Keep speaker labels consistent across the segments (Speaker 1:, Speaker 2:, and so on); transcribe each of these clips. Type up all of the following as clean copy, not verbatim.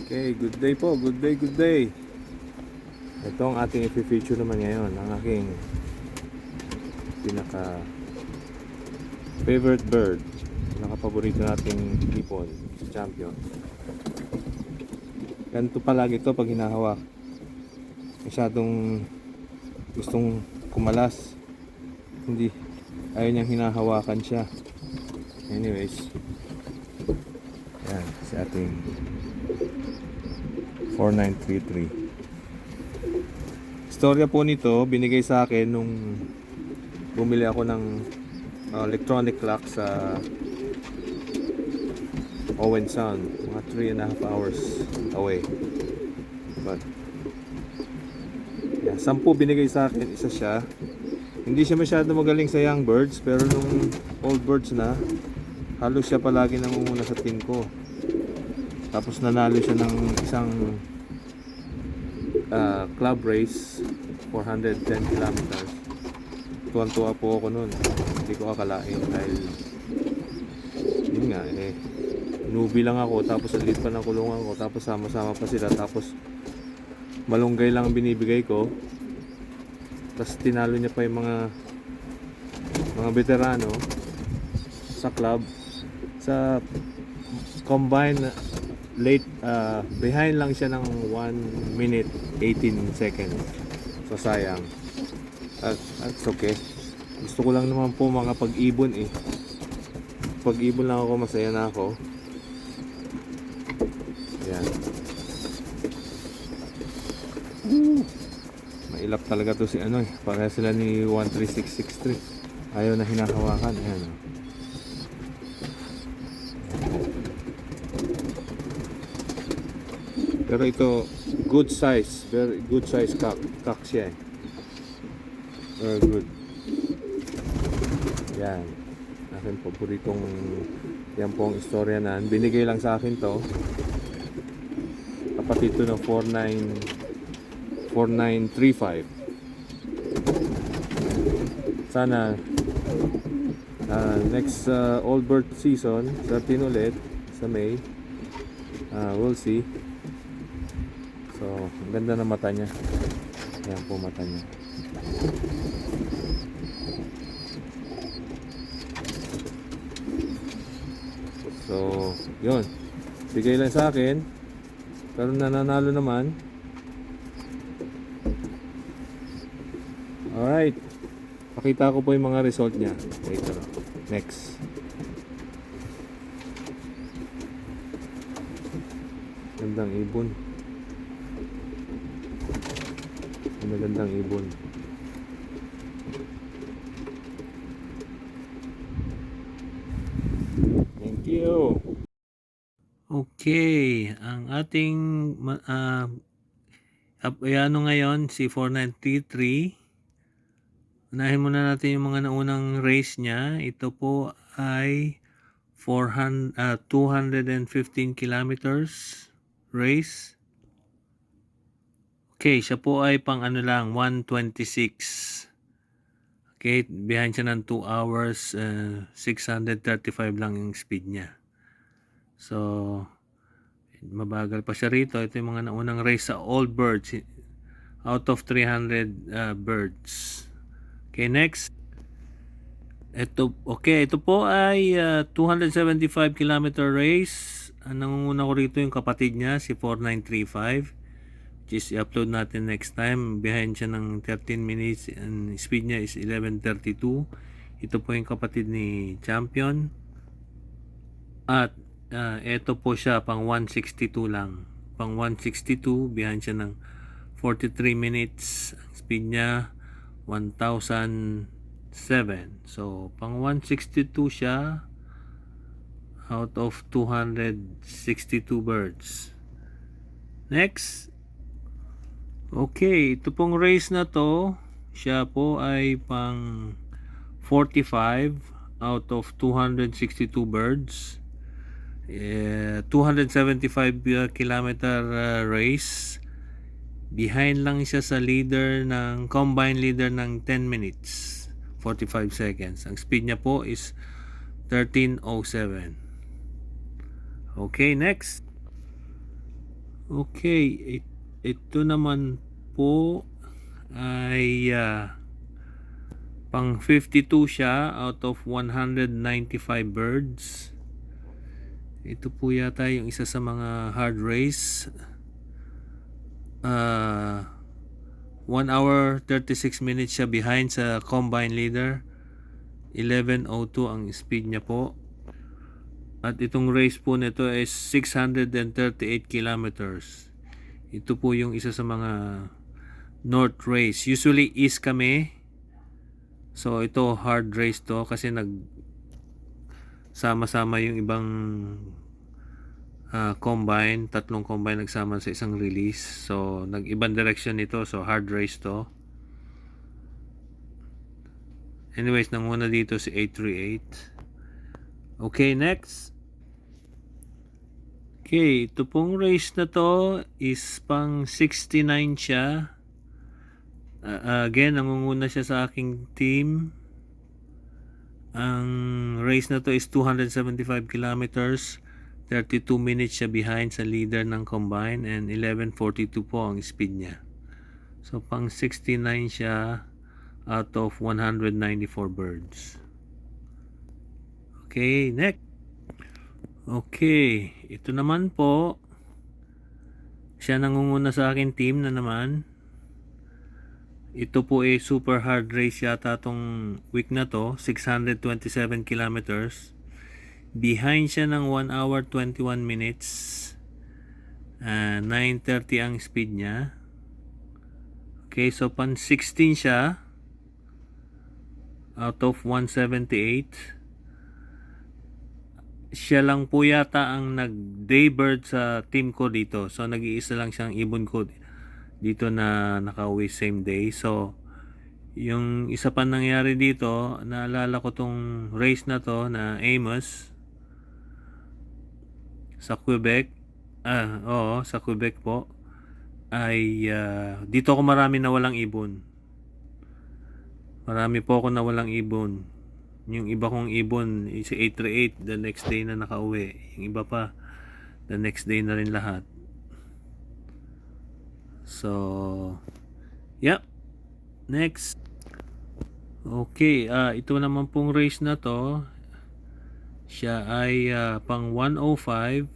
Speaker 1: Okay, good day po, good day, good day. Ito ang ating i-feature naman ngayon, ang aking pinaka favorite bird, pinaka-paborito nating hipon, champion. Ganito palagi ito pag hinahawak. Masyadong gustong kumalas. Hindi, ayaw niyang hinahawakan siya. Anyways, yan, si ating 4933. Istorya po nito, binigay sa akin nung bumili ako ng electronic clock sa Owen Sound, mga 3.5 hours away. But yeah, 10 binigay sa akin, isa siya. Hindi siya masyado magaling sa young birds, pero nung old birds na, halos siya palagi nangunguna sa team ko. Tapos nanalo siya ng isang club race, 410 kilometers. Tuwan-tuwa po ako noon. Hindi ko akalain dahil yun nga newbie lang ako, tapos ang liit pa ng kulungan ko, tapos sama-sama pa sila, tapos malunggay lang ang binibigay ko, tapos tinalo niya pa yung mga veterano sa club sa combine. Late behind lang siya ng 1 minute 18 seconds, so sayang. That's okay, gusto ko lang naman po mga pag-ibon pag-ibon lang ako, masaya na ako. Yan, mailap talaga to si pareha sila ni 13663, ayaw na hinahawakan. Ayan. Pero ito, good size, very good size cock siya very good. Yan, aking paboritong, yan po ang istorya na binigay lang sa akin to, kapatid to ng 4935. Sana next old bird season 13 ulit sa May, we'll see. So, ang ganda ng mata niya. Ayan po mata niya. So, yun. Bigay lang sa akin. Pero nananalo naman. Alright. Pakita ko po yung mga result niya later. Next. Gandang ibon. Magandang ibon. Thank you. Okay, ang ating ngayon si 4933. Unahin muna natin yung mga naunang race niya. Ito po ay 215 kilometers race. Okay, siya po ay pang 126. Okay, behind siya ng 2 hours, 635 lang yung speed niya. So, mabagal pa siya rito. Ito yung mga naunang race sa old birds out of 300 birds. Okay, next. Ito po ay 275 kilometer race. Ang nangunguna ko rito yung kapatid niya, si 4935. Which is i-upload natin next time. Behind siya ng 13 minutes and speed niya is 11:32. Ito po yung kapatid ni Champion. At ito po siya pang 162 lang. Pang 162, behind siya ng 43 minutes. Ang speed niya 1007. So pang 162 siya out of 262 birds. Next. Okay, ito pong race na to, siya po ay pang 45 out of 262 birds. 275 kilometer race. Behind lang siya sa leader ng combined leader ng 10 minutes 45 seconds. Ang speed niya po is 13:07. Okay, next. Okay, ito naman po ay pang 52 siya out of 195 birds. Ito po yata yung isa sa mga hard race. 1 hour 36 minutes siya behind sa combine leader. 11:02 ang speed niya po. At itong race po nito is 638 kilometers. Ito po yung isa sa mga north race. Usually east kami. So ito hard race to kasi sama-sama yung ibang combine, tatlong combine nagsama sa isang release. So nag-ibang direction ito, so hard race to. Anyways, nanguna dito si 838. Okay, next. Okay, ito pong race na to is pang 69 siya. Again, nangunguna siya sa aking team. Ang race na to is 275 kilometers. 32 minutes siya behind sa leader ng combine and 11:42 po ang speed niya. So pang 69 siya out of 194 birds. Okay, next. Okay, ito naman po. Siya nangunguna sa akin team na naman. Ito po ay super hard race yata tong week na to. 627 kilometers. Behind siya ng 1 hour 21 minutes. 9:30 ang speed niya. Okay, so pan 16 siya out of 178. Siya lang po yata ang nag-daybird sa team ko dito. So nag-iisa lang siyang ibon ko dito na nakauwi same day. So yung isa pa nangyari dito, naalala ko tong race na to na Amos sa Quebec. Oo, sa Quebec po. Ay dito ako marami na walang ibon. Marami po ako na walang ibon. Yung iba kong ibon, si 838, the next day na nakauwi. Yung iba pa, the next day na rin lahat. So, yep. Next. Okay, ito naman pong race na to. Siya ay pang 105.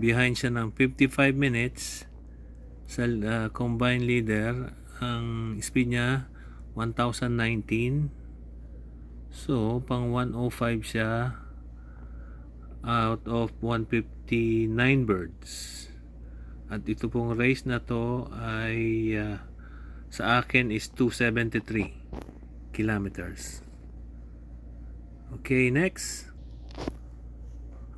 Speaker 1: Behind siya ng 55 minutes sa combine leader. Ang speed niya 1019. So, pang 105 siya out of 159 birds. At ito pong race na to ay sa akin is 273 kilometers. Okay, next.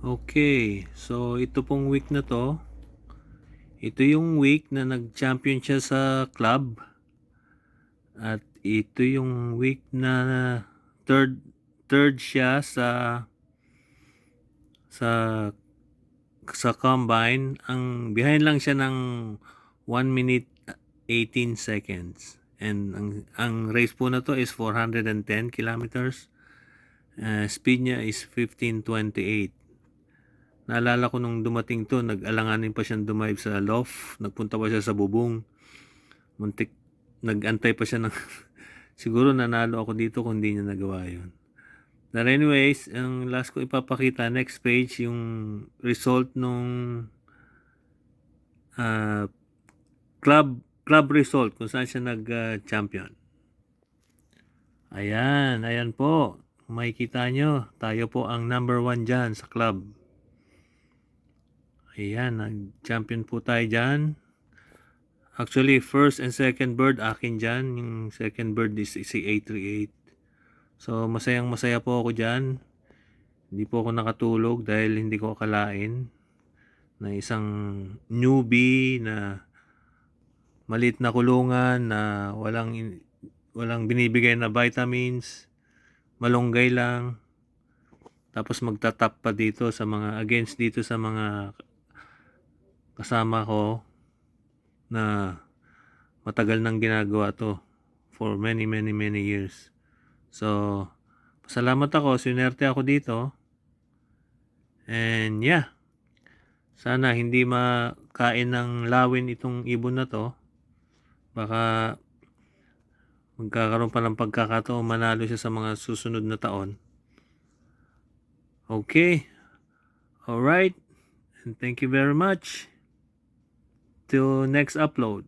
Speaker 1: Okay, so ito pong week na to. Ito yung week na nag-champion siya sa club. At ito yung week na third siya sa combine. Ang behind lang siya ng 1 minute 18 seconds. And ang race po na to is 410 kilometers. Speed niya is 15:28. Naalala ko nung dumating to, nag-alanganin pa siyang dumive sa loft. Nagpunta pa siya sa bubong. Muntik, nag-antay pa siya ng siguro nanalo ako dito kung hindi niya nagawa yun. But anyways, ang last ko ipapakita, next page, yung result nung club result, kung saan siya nag-champion. Ayan po. Kung makikita nyo, tayo po ang number 1 dyan sa club. Ayan, nag-champion po tayo dyan. Actually, first and second bird akin dyan. Yung second bird is si 838. So, masaya po ako dyan. Hindi po ako nakatulog dahil hindi ko akalain na isang newbie na maliit na kulungan na walang binibigay na vitamins, malunggay lang, tapos magtatap pa dito sa mga against dito sa mga kasama ko na matagal nang ginagawa to for many years. So, pasalamat ako, sinerte ako dito. And yeah. Sana hindi makain ng lawin itong ibon na to. Baka magkakaroon pa ng pagkakataon manalo siya sa mga susunod na taon. Okay. Alright. And thank you very much. Till next upload.